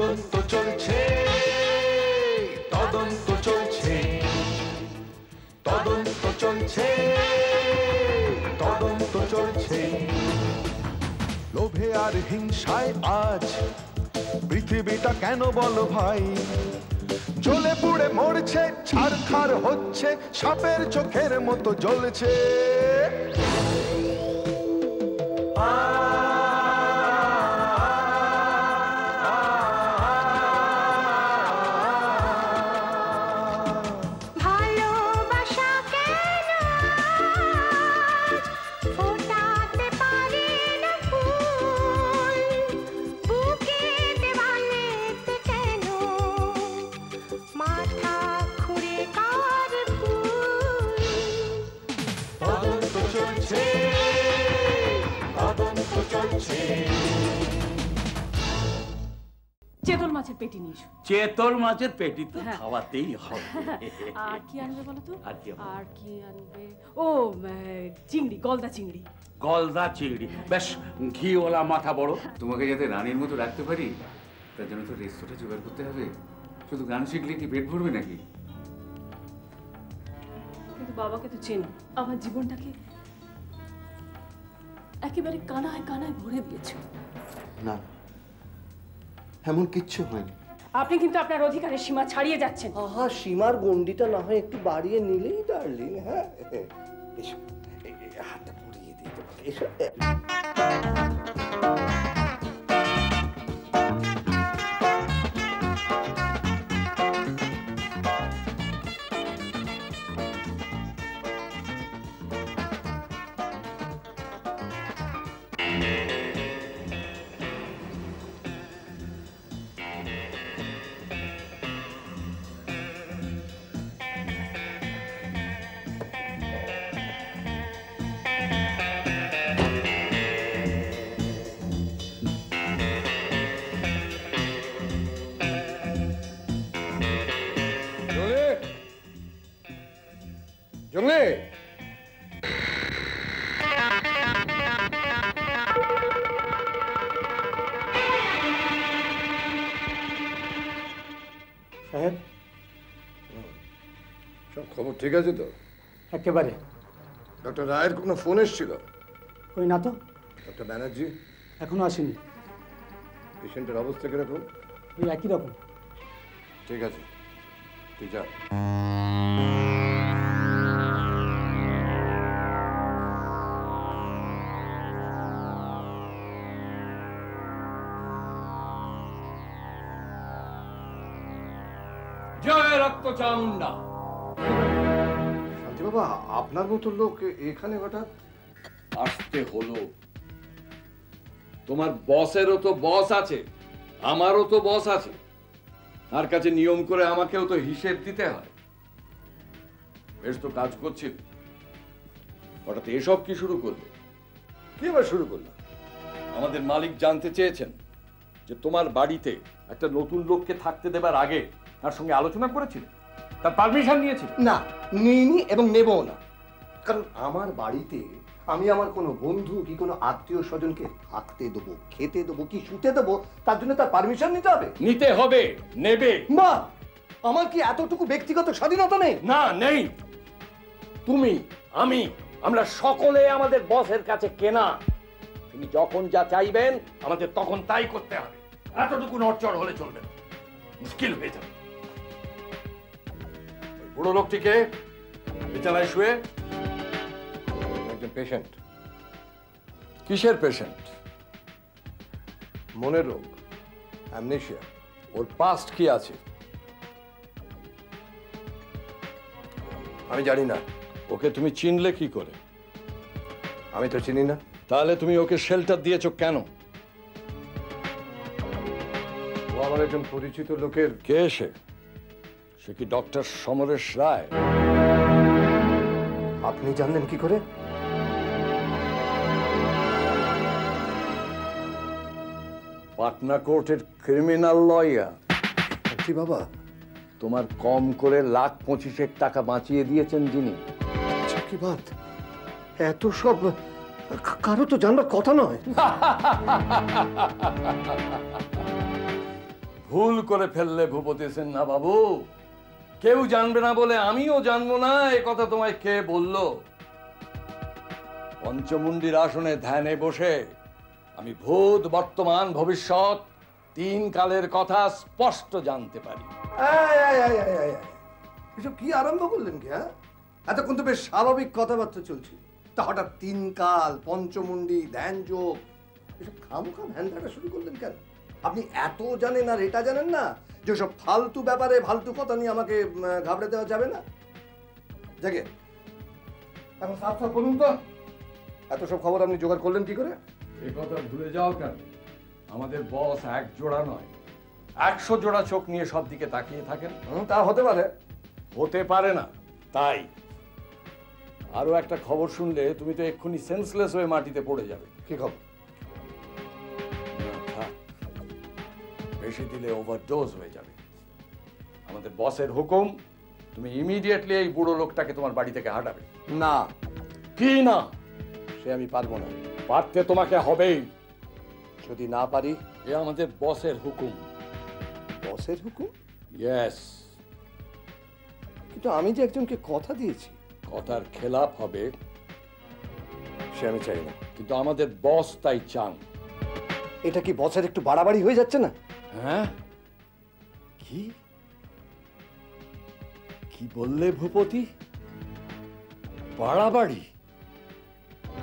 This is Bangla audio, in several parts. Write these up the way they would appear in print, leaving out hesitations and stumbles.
তদন্ত চলছে, তদন্ত চলছে, তদন্ত চলছে, তদন্ত চলছে। লোভে আর হিংসায় আজ পৃথিবীটা কেন বলো ভাই, জ্বলে পুড়ে মরছে, ছারখার হচ্ছে, সাপের চোখের মতো জ্বলছে। চেতল মাছের পেটি নিয়ে এসো। চেতল মাছের পেটি তো খাওয়াতেই হবে। আর কি আনবে বলো তো? আর কি আনবে? ও চিংড়ি, গলদা চিংড়ি। গলদা চিংড়ি, বেশ ঘিওয়ালা মাথা বড়। তোমাকে যাতে রানীর মতো রাখতে পারি তার জন্য তো রেস্তোরাঁ জোগাড় করতে হবে। শুধু গান শিখলে কি পেট ভরবে নাকি? কিন্তু বাবাকে তো চেনো, আমার জীবনটাকে একেবারে কানায় কানায় ভরে দিয়েছো। না, এমন কিচ্ছু হয়নি। আপনি কিন্তু আপনার অধিকারের সীমা ছাড়িয়ে যাচ্ছেন। আহা, সীমার গণ্ডিটা না হয় একটু বাড়িয়ে নিলেই ডার্লিং। হ্যাঁ, এসো, হাতটা পুড়িয়ে দিই তোমাকে। এসো। জঙ্গলে সাহেব, সব খবর ঠিক আছে তো? একেবারে। ডক্টর রায়ের কোনো ফোন এসেছিল? কই না তো। ডক্টর ব্যানার্জি এখনো আসেনি। পেশেন্টের অবস্থা কিরকম? ওই একই রকম। ঠিক আছে, তুই যা। জয় রক্ত চামুন্ডা। শান্তি বাবা, আপনার মতো লোক এখানে হঠাৎ? আসতে হলো। তোমার বসেরও তো বস আছে, আমারও তো বস আছে। তার কাছে নিয়ম করে আমাকেও তো হিসেব দিতে হয়। বেশ তো কাজ করছিল, হঠাৎ এসব কি শুরু করবে? কি আবার শুরু করলাম? আমাদের মালিক জানতে চেয়েছেন যে তোমার বাড়িতে একটা নতুন লোককে থাকতে দেবার আগে তার সঙ্গে আলোচনা করেছিল, তার পারমিশন নিয়েছিল? না, নিইনি এবং নেবও না। কারণ আমার বাড়িতে আমি আমার কোনো বন্ধু কি কোনো আত্মীয় স্বজনকে থাকতে দেবো, খেতে দেবো কি শুতে দেবো, তার জন্য তার পারমিশন নিতে হবে। নিতে হবে, নেবে। মা, আমার কি এতটুকু ব্যক্তিগত স্বাধীনতা নেই? না, নেই। তুমি, আমি, আমরা সকলে আমাদের বসের কাছে কেনা। তিনি যখন যা চাইবেন আমাদের তখন তাই করতে হবে। এতটুকু নড়চড় হলে চলবে না, মুশকিল হয়ে যাবে। বুড়ো লোকটিকে বিছানায় শুয়ে, একজন পেশেন্ট। কিসের পেশেন্ট? মনের রোগ, অ্যামনেশিয়া। ওর পাস্ট কি আছে? আমি জানি না। ওকে তুমি চিনলে কি করে? আমি তো চিনি না। তাহলে তুমি ওকে শেল্টার দিয়েছো কেন? ও আমার একজন পরিচিত লোকের। কে সে? সে কি ডক্টর সমরেশ রায়? আপনি জানলেন কি করে? পাটনা কোর্টের ক্রিমিনাল লয়ার। কি বাবা? তোমার কম করে $1,25,000 টাকা বাঁচিয়ে দিয়েছেন যিনি। কি বাত, এত সব কারো তো জানার কথা নয়। ভুল করে ফেললে ভূপতি সিনহা বাবু। কেউ জানবে না বলে আমিও জানবো না, এ কথা তোমায় কে বললো? পঞ্চমুণ্ডির আসনে ধ্যানে বসে আমি ভূত, বর্তমান, ভবিষ্যৎ 3 কালের কথা স্পষ্ট জানতে পারি। এসব কি আরম্ভ করলেন কি? হ্যাঁ, এতক্ষণ তো বেশ স্বাভাবিক কথাবার্তা চলছিল, তা হঠাৎ 3 কাল, পঞ্চমুণ্ডি, ধ্যান যোগ, এসব খামোখা ধ্যানটা শুরু করলেন কেন? আপনি এত জানেন আর এটা জানেন না যে সব ফালতু ব্যাপারে ফালতু কথা নিয়ে আমাকে ঘাবড়ে দেওয়া যাবে না। দেখে এখন সাফ সাফ বলুন তো, এত সব খবর আপনি জোগাড় করলেন কি করে? এই কথা ভুলে যাও কেন? আমাদের বস 1 জোড়া নয়, 100 জোড়া চোখ নিয়ে সব দিকে তাকিয়ে থাকেন। তা হতে পারে। হতে পারে না তাই আরো একটা খবর শুনলে তুমি তো এক্ষুনি সেন্সলেস হয়ে মাটিতে পড়ে যাবে। কি খবর? না, থাক। বেশি দিলে ওভারডোজ হয়ে যাবে। আমাদের বসের হুকুম, তুমি ইমিডিয়েটলি এই বুড়ো লোকটাকে তোমার বাড়ি থেকে হাঁটাবে। না। কি না? সে আমি পারবো না। পারতে তোমাকে হবেই। যদি না পারি? এ আমাদের বসের হুকুম। বসের হুকুম? ইয়েস। কিন্তু আমি যে একজনকে কথা দিয়েছি। কথার খেলাপ হবে সে আমি চাই না। কিন্তু আমাদের বস তাই চান। এটা কি বসের একটু বাড়াবাড়ি হয়ে যাচ্ছে না? হ্যাঁ? কি কি বললে ভূপতি? বাড়াবাড়ি?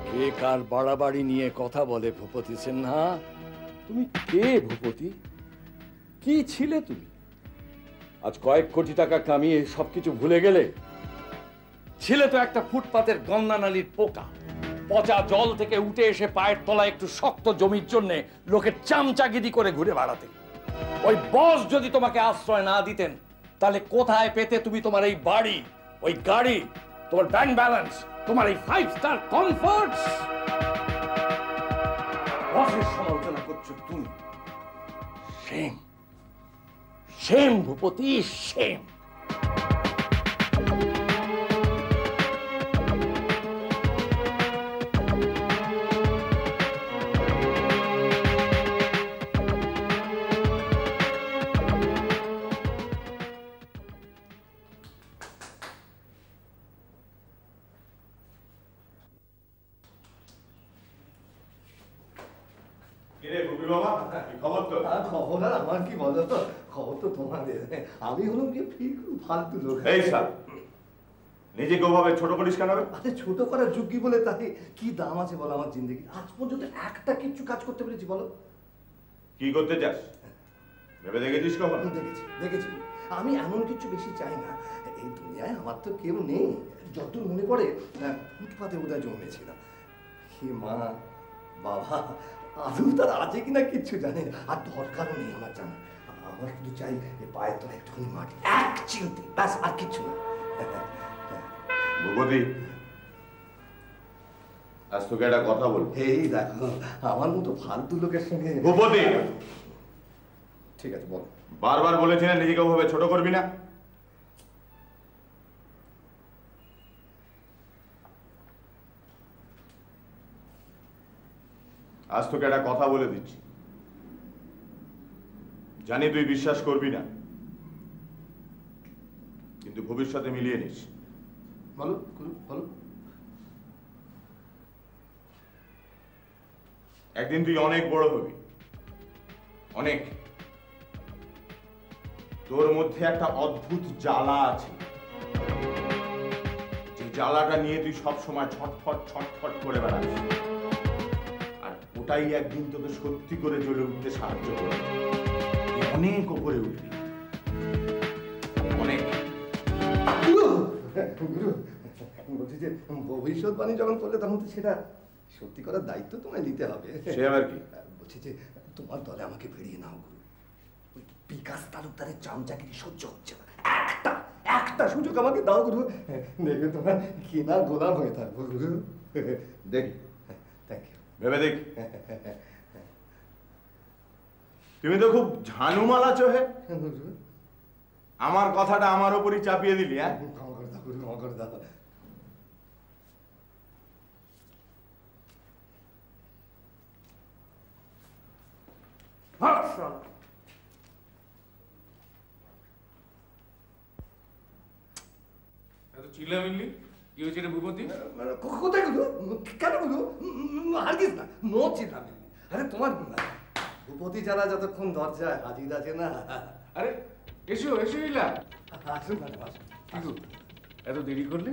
কে কার বাড়াবাড়ি নিয়ে কথা বলে ভূপতি সিনহা? তুমি কে ভূপতি? কি ছিলে তুমি? আজ কয়েক কোটি টাকা কামিয়ে সবকিছু ভুলে গেলে? ছিলে তো একটা ফুটপাতের গঙ্গানালীর পোকা, পচা জল থেকে উঠে এসে পায়ের তলায় একটু শক্ত জমির জন্য লোকের চামচাগিরি করে ঘুরে বেড়াতে। ওই বস যদি তোমাকে আশ্রয় না দিতেন, তাহলে কোথায় পেতে তুমি তোমার এই বাড়ি, ওই গাড়ি, তোমার ব্যাংক ব্যালেন্স, তোমার এই 5 স্টার কমফোর্ট? বসের সমালোচনা করছো তুমি। Shame, shame Bhupathi, shame. খবর আর আমার কি বলো তো, খবর তো তোমাদের। আমি হলাম কি ফালতু লোক। এই স্যার, নিজেকে ওভাবে ছোট করিস কেন? আরে ছোট করার যোগ্য বলে তাকে কি দাম আছে বলো আমার জিন্দগি? আজ পর্যন্ত একটা কিছু কাজ করতে পেরেছি বলো? কি করতে চাস ভেবে দেখেছিস কখন? দেখেছি দেখেছি। আমি এমন কিছু বেশি চাই না। এই দুনিয়ায় আমার তো কেউ নেই। যতদূর মনে পড়ে ফুটপাতে বোধহয় জন্মেছিলাম। হে মা বাবা আদৌ তারা আছে কিনা কিচ্ছু জানে না, আর দরকারও নেই আমার জানা। আমার শুধু চাই পায়ের তলা একটুখানি মাটি, এক চিমটি, ব্যাস, আর কিচ্ছু না। ভূপতি, আজ তোকে একটা কথা বল। এই দেখো আমার মতো ফালতু লোকের সঙ্গে। ভূপতি, ঠিক আছে বল। বারবার বলেছিলেন নিজেকে ওভাবে ছোট করবি না। আজ তোকে একটা কথা বলে দিচ্ছি, জানি তুই বিশ্বাস করবি না, কিন্তু ভবিষ্যতে মিলিয়ে নিস। বলো বলো। একদিন তুই অনেক বড় হবি, অনেক। তোর মধ্যে একটা অদ্ভুত জ্বালা আছে, যে জ্বালাটা নিয়ে তুই সব সময় ছটফট ছটফট করে বেড়াস, আর ওটাই একদিন তোকে সত্যি করে জ্বলে উঠতে সাহায্য করবে। তুই অনেক উপরে উঠবি, অনেক। বলছি যে ভবিষ্যৎবাণী যখন করলে তখন তো সেটা সত্যি করার দায়িত্ব তোমায় নিতে হবে। সে আবার কি? বলছি যে তোমার দলে আমাকে বেরিয়ে নাও গুরু। ওই বিকাশ তালুকদারের চামচাগিরি সহ্য হচ্ছে না। একটা সুযোগ আমাকে দাও গুরু, দেখবে তোমার কিনা গোলাম হয়ে থাকবো গুরু। দেখ, থ্যাংক ইউ। ভেবে দেখ। তুমি তো খুব ঝানুমালা চোহে। আমার কথাটা আমার উপরই চাপিয়ে দিলি। হ্যাঁ, ক্ষমা করে দাও গুরু, ক্ষমা করে দাও। চিল্লামিল্লি কি হয়েছে রে ভূপতি? কোথায় গুলো? কেন গুলো? হারগিস না, নো চিল্লামি। আরে তোমার ভূপতি ছাড়া যতক্ষণ দরজায় হাজির আছে না। আরে এসো এসো ইলা। আসুন ম্যাডাম, আসুন। কি গো, এত দেরি করলে?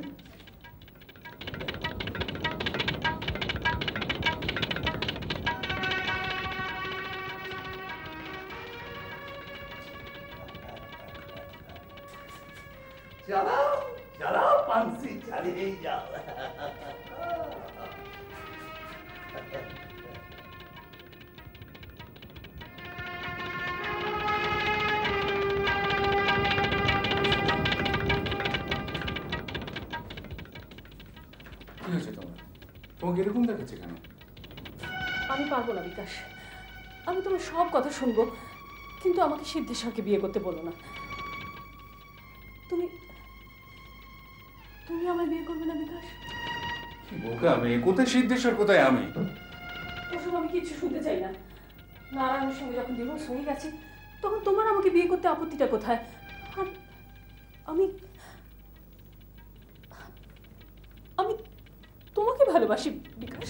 চালাও চালাও পানসি চালিয়েই যাও। কি হয়েছে তোমার? তোমাকে এরকম দেখাচ্ছে কেন? আমি পারবো না বিকাশ, আমি তোমার সব কথা শুনবো, কিন্তু আমাকে সিদ্ধেশ্বরকে বিয়ে করতে বলো না। তুমি তুমি আমায় বিয়ে করবে না বিকাশ? কি বোকা মেয়ে, কোথায় সিদ্ধেশ্বর কোথায় আমি? ওসব আমি কিছু শুনতে চাই না। নারায়ণের সঙ্গে যখন ডিভোর্স হয়ে গেছে তখন তোমার আমাকে বিয়ে করতে আপত্তিটা কোথায়? আর আমি আমি তোমাকে ভালোবাসি বিকাশ।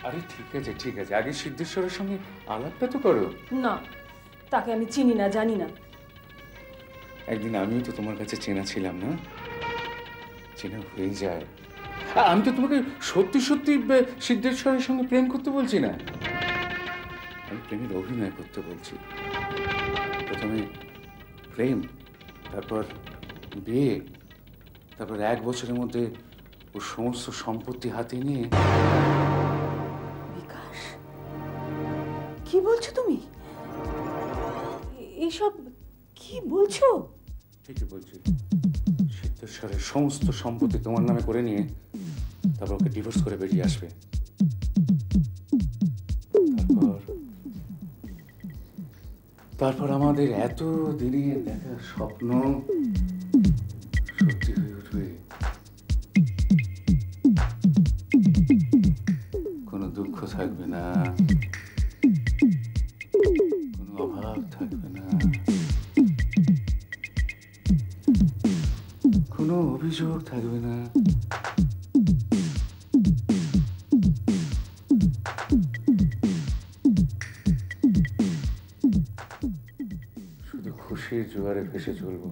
আরে ঠিক আছে, আগে সিদ্ধেশ্বরের সঙ্গে আলাপটা তো করো। না, তাকে আমি চিনি না, জানি না। একদিন আমিও তো তোমার কাছে চেনা ছিলাম না? চেনা হয়ে যায়। আমি তো তোমাকে সত্যি সত্যি সিদ্ধেশ্বরের সঙ্গে প্রেম করতে বলছি না, আমি প্রেমের অভিনয় করতে বলছি। প্রথমে প্রেম, তারপর বিয়ে, তারপর 1 বছরের মধ্যে ও সমস্ত সম্পত্তি হাতে নিয়ে। বিকাশ, কি বলছো তুমি? এসব কি বলছো? ঠিকই বলছি, সিদ্ধেশ্বরের সমস্ত সম্পত্তি তোমার নামে করে নিয়ে তারপর ওকে ডিভোর্স করে বেরিয়ে আসবে। তারপর আমাদের এত দিনের দেখা স্বপ্ন সত্যি হয়ে উঠবে। কোনো দুঃখ থাকবে না, কোনো অভাব থাকবে না, কোনো অভিযোগ থাকবে না। শুধু খুশির জোয়ারে ভেসে চলবো,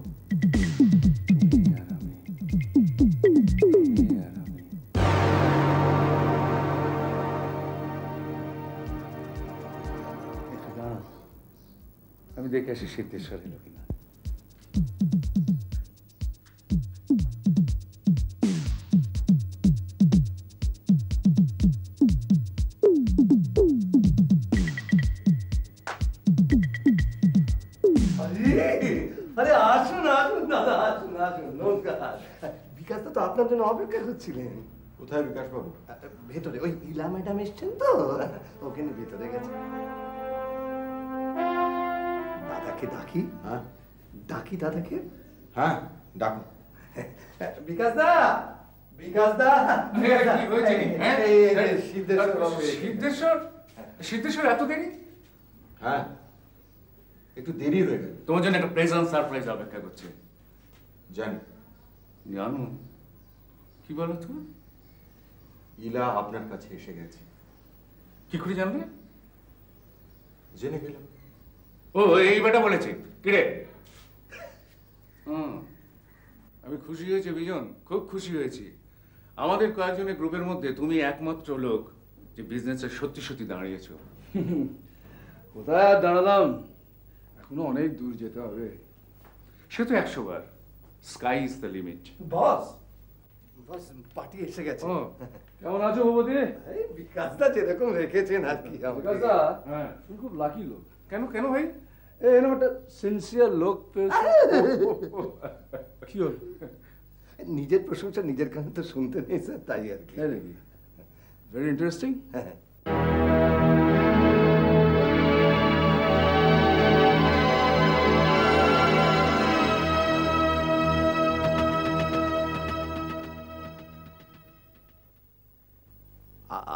তুমি আর আমি, তুমি আর আমি। একটু দাঁড়াও, আমি দেখে আসি সিদ্ধেশ্বর এলো কিনা। আরে আসুন আসুন দাদা, আসুন আসুন, নমস্কার। বিকাশ তো আপনার জন্য অপেক্ষা করছিলেন। কোথায় বিকাশ বাবু? ভেতরে ওই ইলা ম্যাডাম এসছেন তো, ওখানে ভেতরে গেছে। দাদাকে ডাকি? হ্যাঁ ডাকি দাদাকে? হ্যাঁ ডাকো। বিকাশ দা, বিকাশ দা, কি হয়েছে? হ্যাঁ? সিদ্ধেশ্বর বাবু। সিদ্ধেশ্বর? সিদ্ধেশ্বর এত দেরি? হ্যাঁ একটু দেরি হয়ে গেল। তোমার জন্য একটা প্রেজেন্ট সারপ্রাইজ অপেক্ষা করছে। জানি। জানো কি বলো তো? ইলা আপনার কাছে এসে গেছে। কি করে জানলে? জেনে গেলাম। ও এই বেটা বলেছে। কিরে? আমি খুশি হয়েছি বিজন, খুব খুশি হয়েছি। আমাদের কয়েকজনের গ্রুপের মধ্যে তুমি একমাত্র লোক যে বিজনেসে সত্যি সত্যি দাঁড়িয়েছো। কোথায় আর দাঁড়ালাম, এখনো অনেক দূর যেতে হবে। সে তো 100 বার। Sky is the limit. Boss, boss party এসে গেছে। কেমন আছো ভূপতি? এই বিকাশদা যেরকম রেখেছেন আর কি। বিকাশদা, হ্যাঁ তুমি খুব লাকি লোক। কেন কেন ভাই? এরকম একটা সিনসিয়ার লোক পেয়েছো। কি হল? নিজের প্রশংসা নিজের কানে তো শুনতে নেই স্যার, তাই আর কি। তাই নাকি? Very interesting. হ্যাঁ।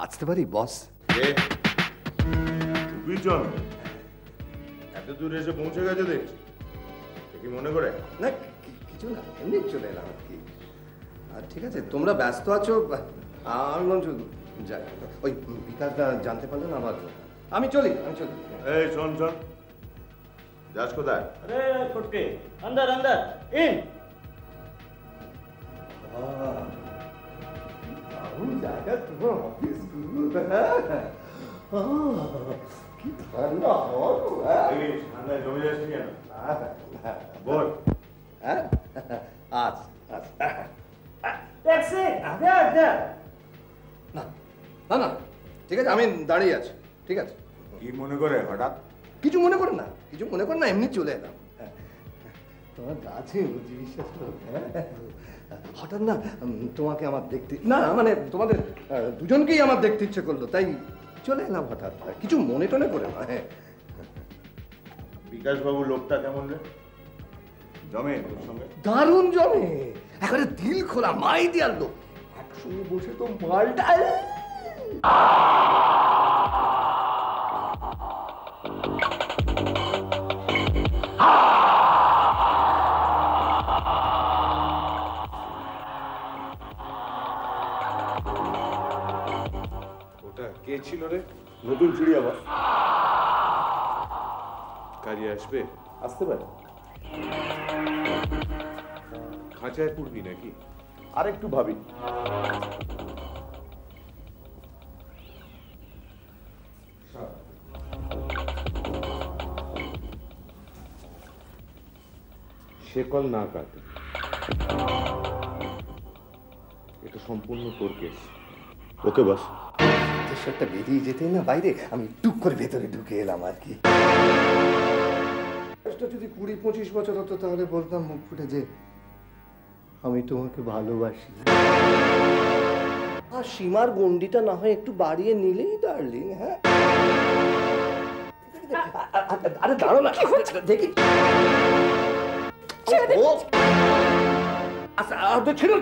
আসতে পারি বস? বিজন এত দূর এসে পৌঁছে গেছে দেখছি, কি মনে করে? না কিছু না, এমনি চলে এলাম আর কি। আর ঠিক আছে, তোমরা ব্যস্ত আছো, আমি বলছ যাই। ওই বিকাশদা জানতে পারলেন আবার, আমি চলি। এই শোন শোন, যাস কোথায়? अरे फुटके अंदर अंदर इन দারুণ জায়গা তোমার অফিস, কি ঠান্ডা হাওয়া গো, এই ঠান্ডায় জমে যাস কেন? বল। হ্যাঁ আচ্ছা टैक्सी दे दे না না না ঠিক আছে, আমি দাঁড়িয়ে আছি, ঠিক আছে। কি মনে করে হঠাৎ? কিছু মনে করো না, এমনি চলে এলাম। তোমার গাছে বুঝি বিশ্বাস করো, হঠাৎ না তোমাকে আমার দেখতে, না মানে তোমাদের দুজনকেই আমার দেখতে ইচ্ছে করলো, তাই চলে এলাম হঠাৎ, কিছু মনে টনে করে না। হ্যাঁ, বিকাশ বাবু লোকটা কেমন রে? জমে তোর সঙ্গে? দারুণ জমে, একেবারে দিল খোলা মাই দেওয়ার লোক, একসঙ্গে বসে তো মালটা। ওটা কে ছিল রে? নতুন চুড়ি আবার কাজে আসবে? আসতে পারে। খাঁচায় পড়বি নাকি? আর একটু ভাবি। শেকল না কাট, এটা সম্পূর্ণ তোর কেস। ওকে বাস। দেশটা বেরিয়ে যেতেই না বাইরে, আমি টুক করে ভেতরে ঢুকে এলাম আর কি। যদি 20-25 বছর হতো তাহলে বলতাম মুখ ফুটে যে আমি তোমাকে ভালোবাসি। আর সীমার গন্ডিটা না হয় একটু বাড়িয়ে নিলেই ডার্লিং। হ্যাঁ আরে দাঁড়ো না, দেখি ছিল।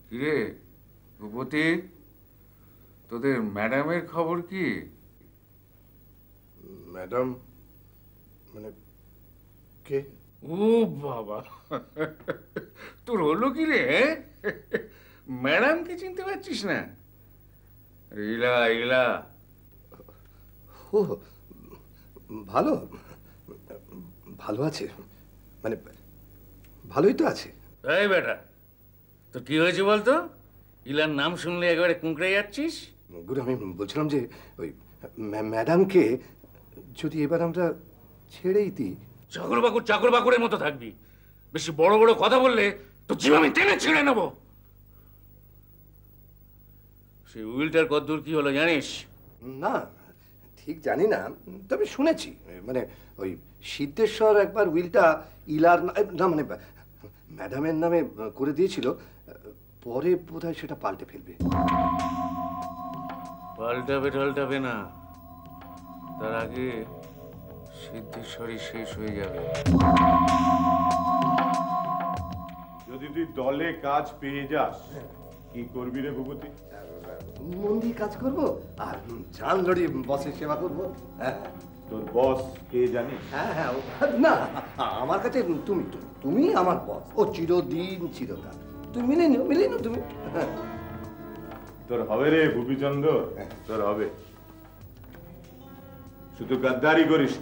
কিরে ভূপতি, তোদের ম্যাডামের খবর কি? ম্যাডাম মানে কে? ও বাবা, তোর হলো কি রে? ম্যাডামকে চিনতে পারছিস না? ইলা ও ভালো ভালো আছে, মানে ভালোই তো আছে। এই বেটা, তো কি হয়েছে বলতো? ইলার নাম শুনলে একেবারে কুঁকড়ে যাচ্ছিস। গুরু, আমি বলছিলাম যে ওই ম্যাডামকে যদি এবার আমরা ছেড়েই দিই। চাকর বাকুরের মতো থাকবি, বেশি বড় বড় কথা বললে তো জীব আমি টেনে ছিঁড়ে নেব। সেই উইলটার কদ্দূর কি হলো জানিস? না ঠিক জানি না, তবে শুনেছি মানে ওই সিদ্ধেশ্বর একবার উইলটা ইলার না মানে ম্যাডামের নামে করে দিয়েছিল, পরে বোধহয় সেটা পাল্টে ফেলবে। পাল্টাবে না, তার আগে সিদ্ধেশ্বরই শেষ হয়ে যাবে। যদি তুই দলে কাজ পেয়ে যাস কি করবি রে ভূপতি? মন দিয়ে কাজ করবো আর জান লড়ি বসের সেবা করবো। তোর বস কে জানিস? হ্যাঁ না, আমার কাছে তুমি আমার বস, ও চিরদিন চিরকাল। তুমি মিলে নিও তুমি। তোর হবে রে ভূপিচন্দ্র, তোর হবে। শুধু গাদ্দারি করিস।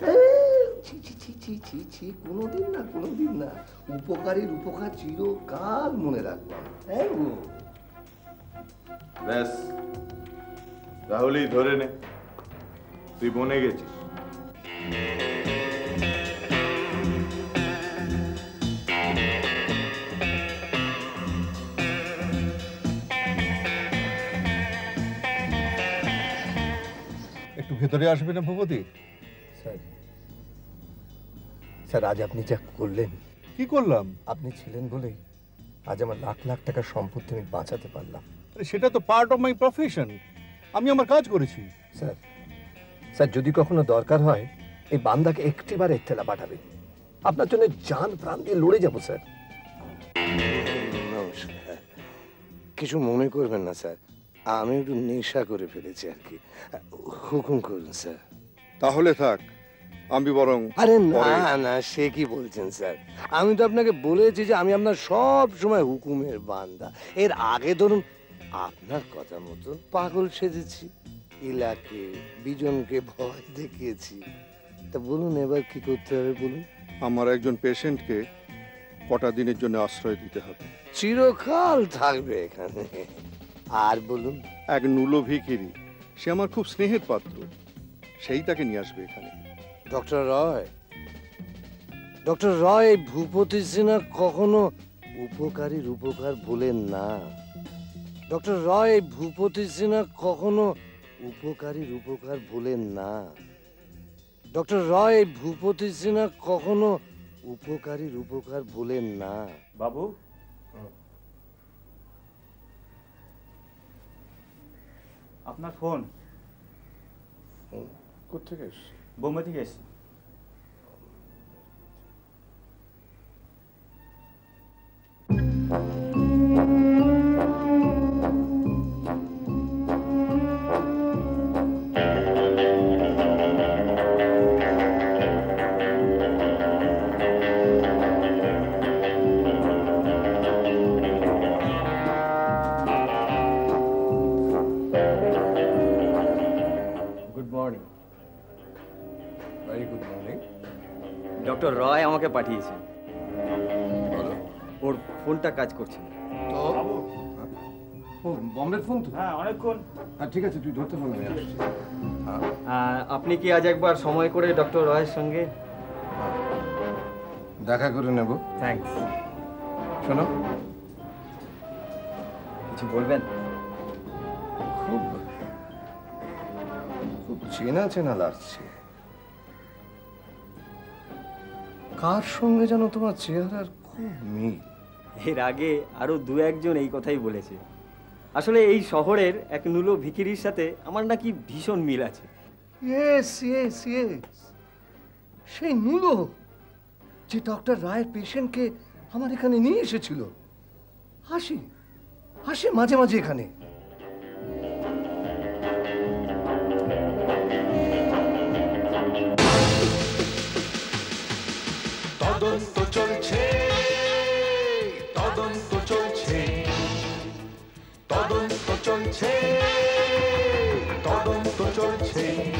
ছি কোনোদিন না। উপকারীর উপকার চিরকাল মনে রাখবো। ব্যাস, তাহলেই ধরে নে তুই বনে গেছিস। একটু ভেতরে আসবে না ভূপতি? স্যার আজ আপনি যা করলেন। কি করলাম? আপনি ছিলেন বলেই আজ আমার লাখ লাখ টাকার সম্পত্তি আমি বাঁচাতে পারলাম। সেটা তো পার্ট অফ মাই প্রফেশন, আমি আমার কাজ করেছি। স্যার যদি কখনো দরকার হয় এই বান্দাকে একটিবার এত্তেলা পাঠাবে, আপনার জন্য জান প্রাণ দিয়ে লড়ে যাবো স্যার। নমস্কার, কিছু মনে করবেন না স্যার, আমি একটু নেশা করে ফেলেছি আর কি। হুকুম করুন স্যার। তাহলে থাক, আমি বরং আরে পরে- না না, সে কি বলছেন স্যার? আমি তো আপনাকে বলেছি যে আমি আপনার সব সময় হুকুমের বান্দা। এর আগে ধরুন আপনার কথা মতো পাগল সেজেছি, ইলাকে বিজনকে ভয় দেখিয়েছি। তা বলুন এবার কি করতে হবে বলুন। আমার একজন পেশেন্টকে কটা দিনের জন্য আশ্রয় দিতে হবে। চিরকাল থাকবে এখানে। আর বলুন। এক নুলো ভিখিরি, সে আমার খুব স্নেহের পাত্র, সেই তাকে নিয়ে আসবে এখানে। ডক্টর রয়, ডক্টর রয়, ভূপতি সিনহা কখনো উপকারীর উপকার ভুলেন না। ডক্টর রয়, ভূপতি সিনহা কখনো উপকারীর উপকার ভুলেন না। ডক্টর রয়, ভূপতি সিনহা কখনো উপকারীর উপকার ভুলেন না। বাবু, আপনার ফোন কোথেকে এসছে? বোম্বে থেকে এসছে। Good morning. Very good morning. Doctor Roy আমাকে পাঠিয়েছেন। ওর ফোনটা কাজ করছে না। তো ও বম্বের ফোন তো? হ্যাঁ, অনেকক্ষণ। হ্যাঁ ঠিক আছে, তুই ধরতে ফোন নিয়ে আসছি। আপনি কি আজ একবার সময় করে ডক্টর রয়ের সঙ্গে দেখা করে নেব। থ্যাঙ্কস। শোনো, কিছু বলবেন? খুব খুব চেনা চেনা লাগছে। কার সঙ্গে যেন তোমার চেহারার খুব মিল। এর আগে আরো দু একজন এই কথাই বলেছে। আসলে এই শহরের এক নুলো ভিখিরির সাথে আমার নাকি ভীষণ মিল আছে। ইয়েস ইয়েস ইয়েস, সেই নুলো যে ডক্টর রায়ের পেশেন্টকে আমার এখানে নিয়ে এসেছিল। আসে আসে মাঝে মাঝে এখানে। তদন্ত চলছে, তদন্ত চলছে, তদন্ত চলছে, তদন্ত চলছে।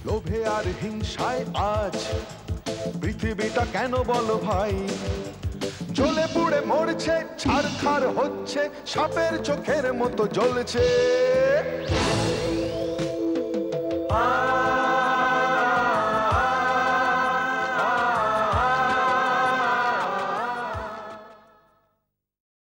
লোভে আর হিংসায় আজ পৃথিবীটা কেন বলো ভাই, জ্বলে পুড়ে মরছে, ছারখার হচ্ছে, সাপের চোখের মতো জ্বলছে।